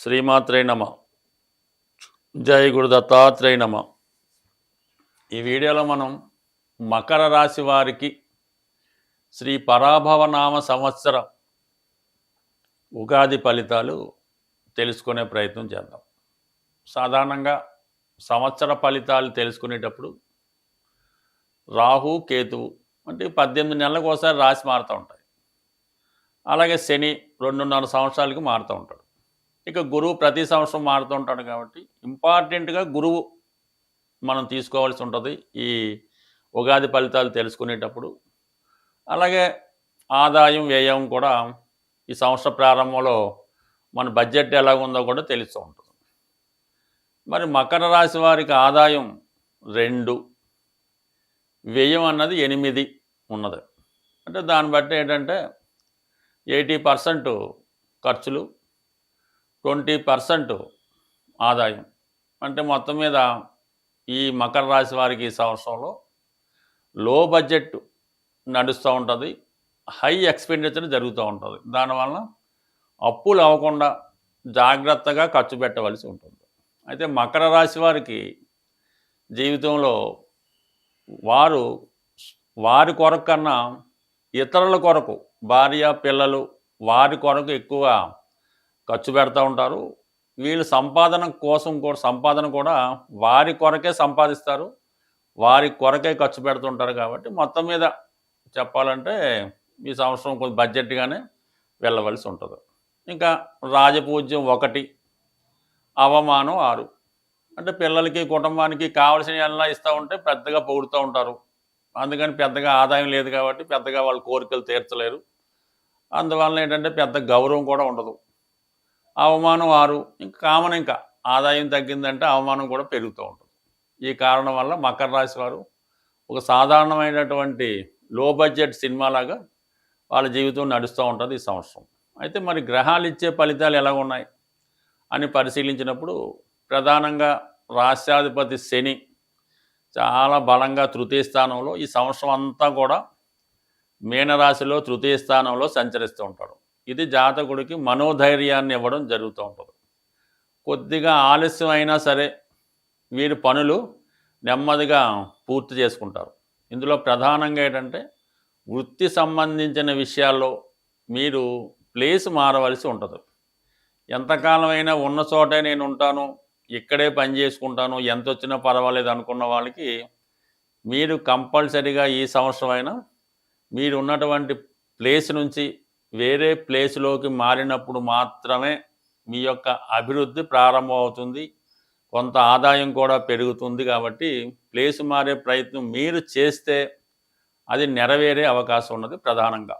శ్రీమాత్రే నమ. జై గురు దత్తాత్రేయ నమ. ఈ వీడియోలో మనం మకర రాశి వారికి శ్రీ పరాభవనామ సంవత్సర ఉగాది ఫలితాలు తెలుసుకునే ప్రయత్నం చేద్దాం. సాధారణంగా సంవత్సర ఫలితాలు తెలుసుకునేటప్పుడు రాహు కేతువు అంటే 18 నెలలకు ఒకసారి రాశి మారుతూ ఉంటాయి. అలాగే శని 2.5 సంవత్సరాలకి మారుతూ ఉంటాడు. ఇక గురువు ప్రతి సంవత్సరం మారుతూ ఉంటాడు కాబట్టి ఇంపార్టెంట్గా గురువు మనం తీసుకోవాల్సి ఉంటుంది ఈ ఉగాది ఫలితాలు తెలుసుకునేటప్పుడు. అలాగే ఆదాయం వ్యయం కూడా ఈ సంవత్సర ప్రారంభంలో మన బడ్జెట్ ఎలా ఉందో కూడా తెలుస్తూ ఉంటుంది. మరి మకర రాశి వారికి ఆదాయం 2, వ్యయం అన్నది 8 ఉన్నది. అంటే దాన్ని బట్టి ఏంటంటే 80% ఖర్చులు, 20% ఆదాయం. అంటే మొత్తం మీద ఈ మకర రాశి వారికి ఈ సంవత్సరంలో లో బడ్జెట్ నడుస్తూ ఉంటుంది, హై ఎక్స్పెండిచర్ జరుగుతూ ఉంటుంది. దానివల్ల అప్పులు అవ్వకుండా జాగ్రత్తగా ఖర్చు పెట్టవలసి ఉంటుంది. అయితే మకర రాశి వారికి జీవితంలో వారి కొరకు కన్నా ఇతరుల కొరకు, భార్య పిల్లలు వారి కొరకు ఎక్కువ ఖర్చు పెడతా ఉంటారు. వీళ్ళు సంపాదన కూడా వారి కొరకే సంపాదిస్తారు, వారి కొరకే ఖర్చు పెడుతుంటారు. కాబట్టి మొత్తం మీద చెప్పాలంటే ఈ సంవత్సరం కొంచెం బడ్జెట్గానే వెళ్ళవలసి ఉంటుంది. ఇంకా రాజపూజ్యం 1, అవమానం 6. అంటే పిల్లలకి కుటుంబానికి కావాల్సిన ఎలా ఇస్తూ ఉంటే పెద్దగా పొగుడుతూ ఉంటారు. అందుకని పెద్దగా ఆదాయం లేదు కాబట్టి పెద్దగా వాళ్ళ కోరికలు తీర్చలేరు. అందువలన ఏంటంటే పెద్ద గౌరవం కూడా ఉండదు. అవమానం 6. ఇంకా ఆదాయం తగ్గిందంటే అవమానం కూడా పెరుగుతూ ఉంటుంది. ఈ కారణం వల్ల మకర రాశి వారు ఒక సాధారణమైనటువంటి లో బడ్జెట్ సినిమాలాగా వాళ్ళ జీవితం నడుస్తూ ఉంటుంది ఈ సంవత్సరం. అయితే మరి గ్రహాలు ఇచ్చే ఫలితాలు ఎలా ఉన్నాయి అని పరిశీలించినప్పుడు ప్రధానంగా రాష్ట్రాధిపతి శని చాలా బలంగా తృతీయ స్థానంలో ఈ సంవత్సరం అంతా కూడా మీనరాశిలో తృతీయ స్థానంలో సంచరిస్తూ ఉంటాడు. ఇది జాతకుడికి మనోధైర్యాన్ని ఇవ్వడం జరుగుతూ ఉంటుంది. కొద్దిగా ఆలస్యం అయినా సరే వీరి పనులు నెమ్మదిగా పూర్తి చేసుకుంటారు. ఇందులో ప్రధానంగా ఏంటంటే వృత్తి సంబంధించిన విషయాల్లో మీరు ప్లేస్ మారవలసి ఉంటుంది. ఎంతకాలమైనా ఉన్న చోటే నేను ఉంటాను, ఇక్కడే పని చేసుకుంటాను, ఎంత వచ్చినా పర్వాలేదు అనుకున్న వాళ్ళకి మీరు కంపల్సరీగా ఈ సంవత్సరం అయినా మీరు ఉన్నటువంటి ప్లేస్ నుంచి వేరే ప్లేస్లోకి మారినప్పుడు మాత్రమే మీ యొక్క అభివృద్ధి ప్రారంభం అవుతుంది, కొంత ఆదాయం కూడా పెరుగుతుంది. కాబట్టి ప్లేస్ మారే ప్రయత్నం మీరు చేస్తే అది నెరవేరే అవకాశం ఉన్నది ప్రధానంగా.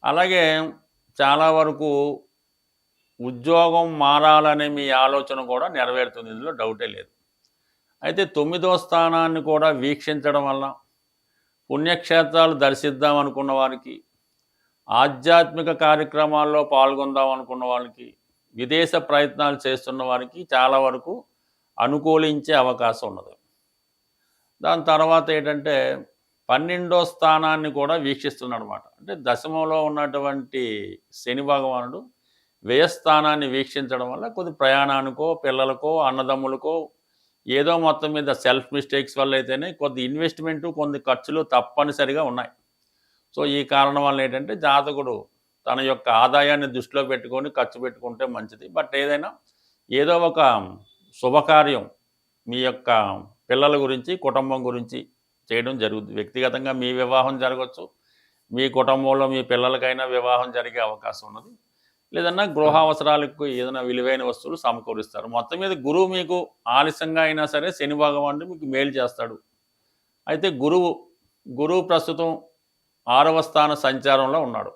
అలాగే చాలా వరకు ఉద్యోగం మారాలనే మీ ఆలోచన కూడా నెరవేరుతుంది, ఇందులో డౌటే లేదు. అయితే 9వ స్థానాన్ని కూడా వీక్షించడం వల్ల పుణ్యక్షేత్రాలు దర్శిద్దాం అనుకున్న వారికి, ఆధ్యాత్మిక కార్యక్రమాల్లో పాల్గొందాం అనుకున్న వాళ్ళకి, విదేశ ప్రయత్నాలు చేస్తున్న వారికి చాలా వరకు అనుకూలించే అవకాశం ఉన్నది. దాని తర్వాత ఏంటంటే 12వ స్థానాన్ని కూడా వీక్షిస్తున్నాడు అన్నమాట. అంటే దశమంలో ఉన్నటువంటి శని భగవానుడు వ్యయస్థానాన్ని వీక్షించడం వల్ల కొద్ది ప్రయాణానికో, పిల్లలకో, అన్నదమ్ములకో ఏదో మొత్తం మీద సెల్ఫ్ మిస్టేక్స్ వల్ల అయితేనే కొద్ది ఇన్వెస్ట్మెంటు, కొన్ని ఖర్చులు తప్పనిసరిగా ఉన్నాయి. సో ఈ కారణం వల్ల ఏంటంటే జాతకుడు తన యొక్క ఆదాయాన్ని దృష్టిలో పెట్టుకొని ఖర్చు పెట్టుకుంటే మంచిది. బట్ ఏదో ఒక శుభకార్యం మీ యొక్క పిల్లల గురించి, కుటుంబం గురించి చేయడం జరుగుతుంది. వ్యక్తిగతంగా మీ వివాహం జరగవచ్చు, మీ కుటుంబంలో మీ పిల్లలకైనా వివాహం జరిగే అవకాశం ఉన్నది. లేదన్నా గృహ అవసరాలకు ఏదైనా విలువైన వస్తువులు సమకూరుస్తారు. మొత్తం మీద గురువు మీకు ఆలస్యంగా అయినా సరే శని భగవానుడు మీకు మేలు చేస్తాడు. అయితే గురువు ప్రస్తుతం 6వ స్థాన సంచారంలో ఉన్నాడు.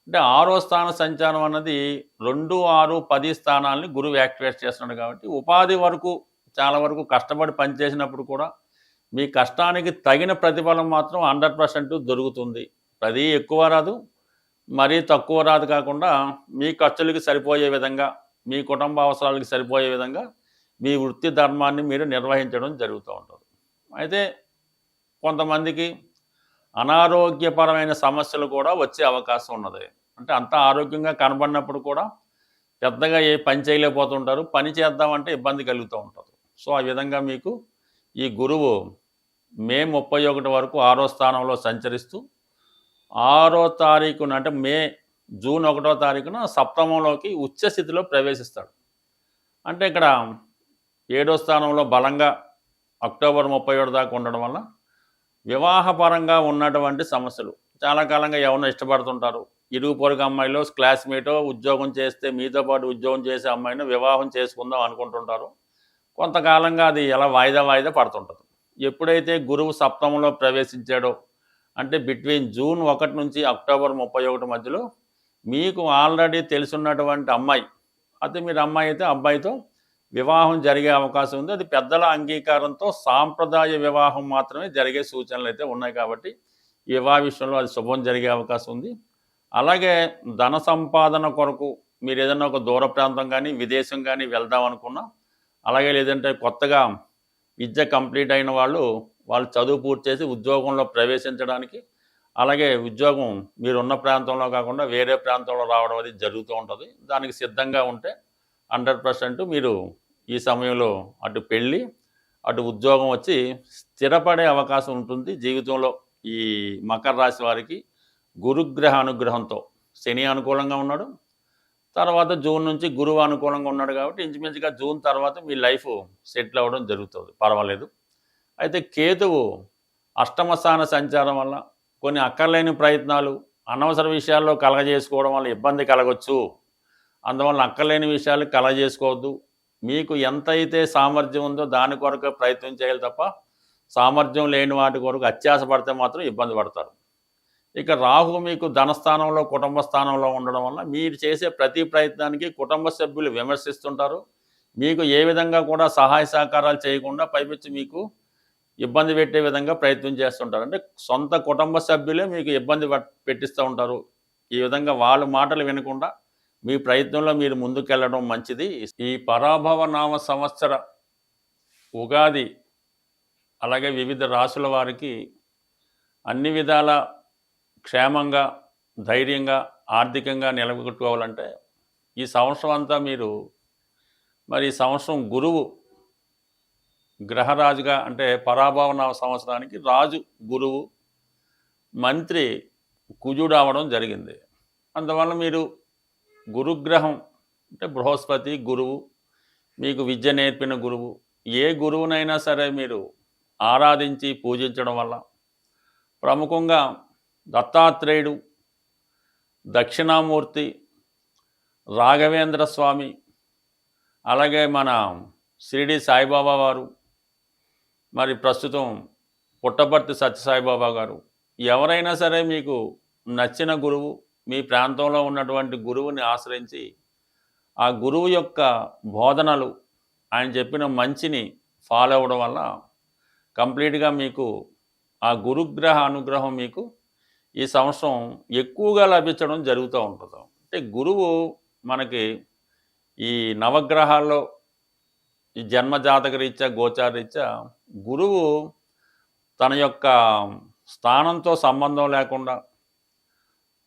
అంటే 6వ స్థాన సంచారం అన్నది 2, 6, 10 స్థానాలని గురువు యాక్టివేట్ చేస్తున్నాడు. కాబట్టి ఉపాధి వరకు చాలా వరకు కష్టపడి పనిచేసినప్పుడు కూడా మీ కష్టానికి తగిన ప్రతిఫలం మాత్రం 100% దొరుకుతుంది. అది ఎక్కువ రాదు, మరీ తక్కువ రాదు కాకుండా మీ ఖర్చులకి సరిపోయే విధంగా, మీ కుటుంబ అవసరాలకి సరిపోయే విధంగా మీ వృత్తి ధర్మాన్ని మీరు నిర్వహించడం జరుగుతూ ఉంటుంది. అయితే కొంతమందికి అనారోగ్యపరమైన సమస్యలు కూడా వచ్చే అవకాశం ఉన్నది. అంటే అంత ఆరోగ్యంగా కనబడినప్పుడు కూడా పెద్దగా ఏ పని చేయలేకపోతుంటారు. పని చేద్దామంటే ఇబ్బంది కలుగుతూ ఉంటుంది. సో, ఆ విధంగా మీకు ఈ గురువు మే 31 వరకు 6వ స్థానంలో సంచరిస్తూ 6వ తారీఖున అంటే జూన్ 1వ తారీఖున సప్తమంలోకి ఉచ్చ స్థితిలో ప్రవేశిస్తాడు. అంటే ఇక్కడ 7వ స్థానంలో బలంగా అక్టోబర్ 31 దాకా ఉండడం వల్ల వివాహపరంగా ఉన్నటువంటి సమస్యలు చాలా కాలంగా ఎవరినో ఇష్టపడుతుంటారు. ఇరుగు పొరుగు అమ్మాయిలో క్లాస్మేటో ఉద్యోగం చేస్తే మీతో పాటు ఉద్యోగం చేసే అమ్మాయిని వివాహం చేసుకుందాం అనుకుంటుంటారు. కొంతకాలంగా అది ఎలా వాయిదా వాయిదా పడుతుంటుంది. ఎప్పుడైతే గురువు సప్తమంలో ప్రవేశించాడో అంటే బిట్వీన్ జూన్ 1 నుంచి అక్టోబర్ 31 మధ్యలో మీకు ఆల్రెడీ తెలుసున్నటువంటి అమ్మాయి, అయితే మీరు అమ్మాయి అయితే అబ్బాయితో వివాహం జరిగే అవకాశం ఉంది. అది పెద్దల అంగీకారంతో సాంప్రదాయ వివాహం మాత్రమే జరిగే సూచనలు అయితే ఉన్నాయి. కాబట్టి ఈ వివాహ విషయంలో అది శుభం జరిగే అవకాశం ఉంది. అలాగే ధన సంపాదన కొరకు మీరు ఏదైనా ఒక దూర ప్రాంతం కానీ విదేశం కానీ వెళ్దాం అనుకున్నా, అలాగే లేదంటే కొత్తగా విద్య కంప్లీట్ అయిన వాళ్ళు చదువు పూర్తి చేసి ఉద్యోగంలో ప్రవేశించడానికి, అలాగే ఉద్యోగం మీరున్న ప్రాంతంలో కాకుండా వేరే ప్రాంతంలో రావడం అది జరుగుతూ ఉంటుంది. దానికి సిద్ధంగా ఉంటే 100% మీరు ఈ సమయంలో అటు పెళ్ళి అటు ఉద్యోగం వచ్చి స్థిరపడే అవకాశం ఉంటుంది జీవితంలో. ఈ మకర రాశి వారికి గురుగ్రహ అనుగ్రహంతో శని అనుకూలంగా ఉన్నాడు, తర్వాత జూన్ నుంచి గురువు అనుకూలంగా ఉన్నాడు. కాబట్టి ఇంచుమించుగా జూన్ తర్వాత మీ లైఫ్ సెటిల్ అవ్వడం జరుగుతుంది, పర్వాలేదు. అయితే కేతువు అష్టమ స్థాన సంచారం వల్ల కొన్ని అక్కర్లేని ప్రయత్నాలు అనవసర విషయాల్లో కలగజేసుకోవడం వల్ల ఇబ్బంది కలగవచ్చు. అందువల్ల అక్కర్లేని విషయాలు కలగజేసుకోవద్దు. మీకు ఎంతైతే సామర్థ్యం ఉందో దాని కొరకు ప్రయత్నం చేయాలి తప్ప సామర్థ్యం లేని వాటి కొరకు అత్యాశ పడితే మాత్రం ఇబ్బంది పడతారు. ఇక రాహు మీకు ధనస్థానంలో కుటుంబ స్థానంలో ఉండడం వల్ల మీరు చేసే ప్రతి ప్రయత్నానికి కుటుంబ సభ్యులు విమర్శిస్తుంటారు. మీకు ఏ విధంగా కూడా సహాయ సహకారాలు చేయకుండా పైపెచ్చి మీకు ఇబ్బంది పెట్టే విధంగా ప్రయత్నం చేస్తుంటారు. అంటే సొంత కుటుంబ సభ్యులే మీకు ఇబ్బంది పెట్టిస్తూ ఉంటారు. ఈ విధంగా వాళ్ళ మాటలు వినకుండా మీ ప్రయత్నంలో మీరు ముందుకెళ్ళడం మంచిది. ఈ పరాభవ నామ సంవత్సర ఉగాది అలాగే వివిధ రాశుల వారికి అన్ని విధాల క్షేమంగా, ధైర్యంగా, ఆర్థికంగా నిలబెట్టుకోవాలంటే ఈ సంవత్సరం అంతా మీరు మరి ఈ సంవత్సరం గురువు గ్రహరాజుగా అంటే పరాభవ సంవత్సరానికి రాజు గురువు, మంత్రి కుజుడు అవడం జరిగింది. అందువల్ల మీరు గురుగ్రహం అంటే బృహస్పతి గురువు మీకు విద్య నేర్పిన గురువు, ఏ గురువునైనా సరే మీరు ఆరాధించి పూజించడం వల్ల ప్రముఖంగా దత్తాత్రేయుడు, దక్షిణామూర్తి, రాఘవేంద్ర స్వామి, అలాగే మన షిరిడి సాయిబాబా వారు, మరి ప్రస్తుతం పుట్టపర్తి సత్యసాయిబాబా గారు, ఎవరైనా సరే మీకు నచ్చిన గురువు మీ ప్రాంతంలో ఉన్నటువంటి గురువుని ఆశ్రయించి ఆ గురువు యొక్క బోధనలు ఆయన చెప్పిన మంచిని ఫాలో అవ్వడం వల్ల కంప్లీట్గా మీకు ఆ గురుగ్రహ అనుగ్రహం మీకు ఈ సంవత్సరం ఎక్కువగా లభించడం జరుగుతూ ఉంటుంది. అంటే గురువు మనకి ఈ నవగ్రహాల్లో ఈ జన్మజాతక రీత్యా గోచార రీత్యా గురువు తన యొక్క స్థానంతో సంబంధం లేకుండా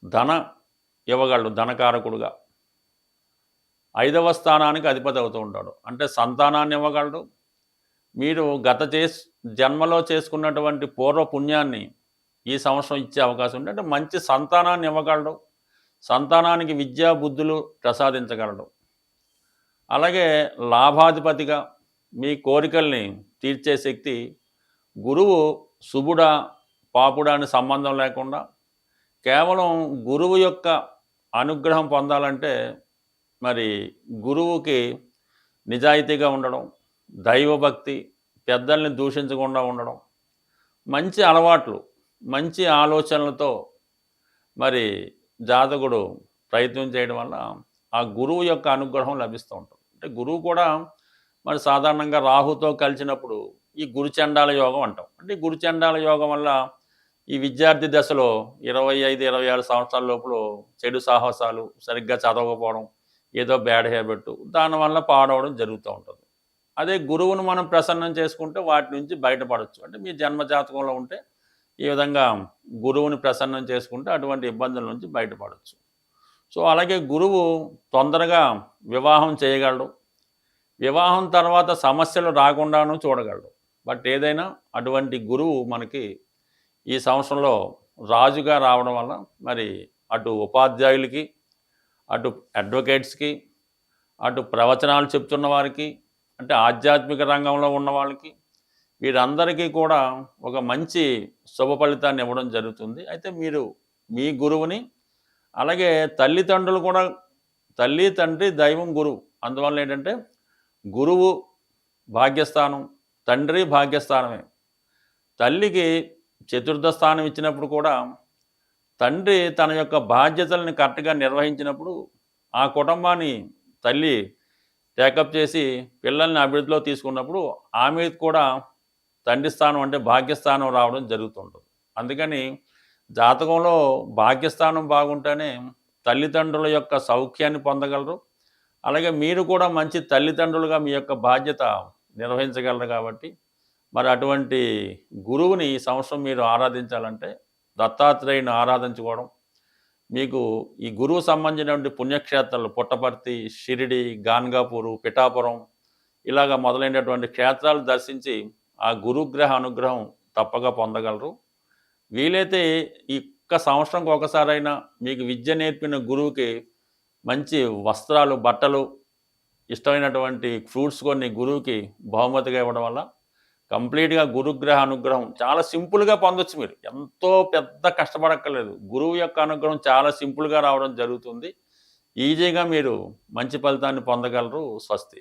ధన ఇవ్వగలడు. ధనకారకుడుగా 5వ స్థానానికి అధిపతి అవుతూ ఉంటాడు. అంటే సంతానాన్ని ఇవ్వగలడు. మీరు జన్మలో చేసుకున్నటువంటి పూర్వ పుణ్యాన్ని ఈ సంవత్సరం ఇచ్చే అవకాశం ఉంది. అంటే మంచి సంతానాన్ని ఇవ్వగలడు. సంతానానికి విద్యా బుద్ధులు ప్రసాదించగలడు. అలాగే లాభాధిపతిగా మీ కోరికల్ని తీర్చే శక్తి గురువు శుభుడా పాపుడా అని సంబంధం లేకుండా కేవలం గురువు యొక్క అనుగ్రహం పొందాలంటే మరి గురువుకి నిజాయితీగా ఉండడం, దైవభక్తి, పెద్దల్ని దూషించకుండా ఉండడం, మంచి అలవాట్లు, మంచి ఆలోచనలతో మరి జాతకుడు ప్రయత్నం చేయడం వల్ల ఆ గురువు యొక్క అనుగ్రహం లభిస్తూ ఉంటుంది. అంటే గురువు కూడా మరి సాధారణంగా రాహుతో కలిసినప్పుడు ఈ గురుచండాల యోగం అంటాం. అంటే గురుచండాల యోగం వల్ల ఈ విద్యార్థి దశలో 25-26 సంవత్సరాల లోపల చెడు సాహసాలు, సరిగ్గా చదవకపోవడం, ఏదో బ్యాడ్ హ్యాబిట్, దానివల్ల పాడవడం జరుగుతూ ఉంటుంది. అదే గురువును మనం ప్రసన్నం చేసుకుంటే వాటి నుంచి బయటపడవచ్చు. అంటే మీ జన్మజాతకంలో ఉంటే ఈ విధంగా గురువుని ప్రసన్నం చేసుకుంటే అటువంటి ఇబ్బందుల నుంచి బయటపడవచ్చు. సో అలాగే గురువు తొందరగా వివాహం చేయగలడు. వివాహం తర్వాత సమస్యలు రాకుండాను చూడగలడు. బట్ ఏదైనా అటువంటి గురువు మనకి ఈ సంవత్సరంలో రాజుగా రావడం వల్ల మరి అటు ఉపాధ్యాయులకి, అటు అడ్వకేట్స్‌కి, అటు ప్రవచనాలు చెప్తున్న వారికి, అంటే ఆధ్యాత్మిక రంగంలో ఉన్న వాళ్ళకి, వీరందరికీ కూడా ఒక మంచి శుభ ఫలితాన్ని ఇవ్వడం జరుగుతుంది. అయితే మీరు మీ గురువుని, అలాగే తల్లిదండ్రులు కూడా, తల్లి, తండ్రి, దైవం, గురువు. అందువల్ల ఏంటంటే గురువు భాగ్యస్థానం, తండ్రి భాగ్యస్థానమే. తల్లికి చతుర్థ స్థానం ఇచ్చినప్పుడు కూడా తండ్రి తన యొక్క బాధ్యతలను కరెక్ట్గా నిర్వహించినప్పుడు ఆ కుటుంబాన్ని తల్లి టేకప్ చేసి పిల్లల్ని అభివృద్ధిలో తీసుకున్నప్పుడు ఆమె కూడా తండ్రి స్థానం అంటే భాగ్యస్థానం రావడం జరుగుతుంటుంది. అందుకని జాతకంలో భాగ్యస్థానం బాగుంటేనే తల్లిదండ్రుల యొక్క సౌఖ్యాన్ని పొందగలరు. అలాగే మీరు కూడా మంచి తల్లిదండ్రులుగా మీ యొక్క బాధ్యత నిర్వహించగలరు. కాబట్టి మరి అటువంటి గురువుని ఈ సంవత్సరం మీరు ఆరాధించాలంటే దత్తాత్రేయుని ఆరాధించుకోవడం, మీకు ఈ గురువు సంబంధించినటువంటి పుణ్యక్షేత్రాలు పుట్టపర్తి, షిరిడి, గాన్గాపూరు, పిఠాపురం ఇలాగ మొదలైనటువంటి క్షేత్రాలు దర్శించి ఆ గురుగ్రహ అనుగ్రహం తప్పగా పొందగలరు. వీలైతే ఈ ఒక్క సంవత్సరంకి ఒకసారైనా మీకు విద్య నేర్పిన గురువుకి మంచి వస్త్రాలు, బట్టలు, ఇష్టమైనటువంటి ఫ్రూట్స్ కొన్ని గురువుకి బహుమతిగా ఇవ్వడం వల్ల కంప్లీట్గా గురుగ్రహ అనుగ్రహం చాలా సింపుల్గా పొందొచ్చు. మీరు ఎంతో పెద్ద కష్టపడక్కర్లేదు. గురువు యొక్క అనుగ్రహం చాలా సింపుల్గా రావడం జరుగుతుంది. ఈజీగా మీరు మంచి ఫలితాన్ని పొందగలరు. స్వస్తి.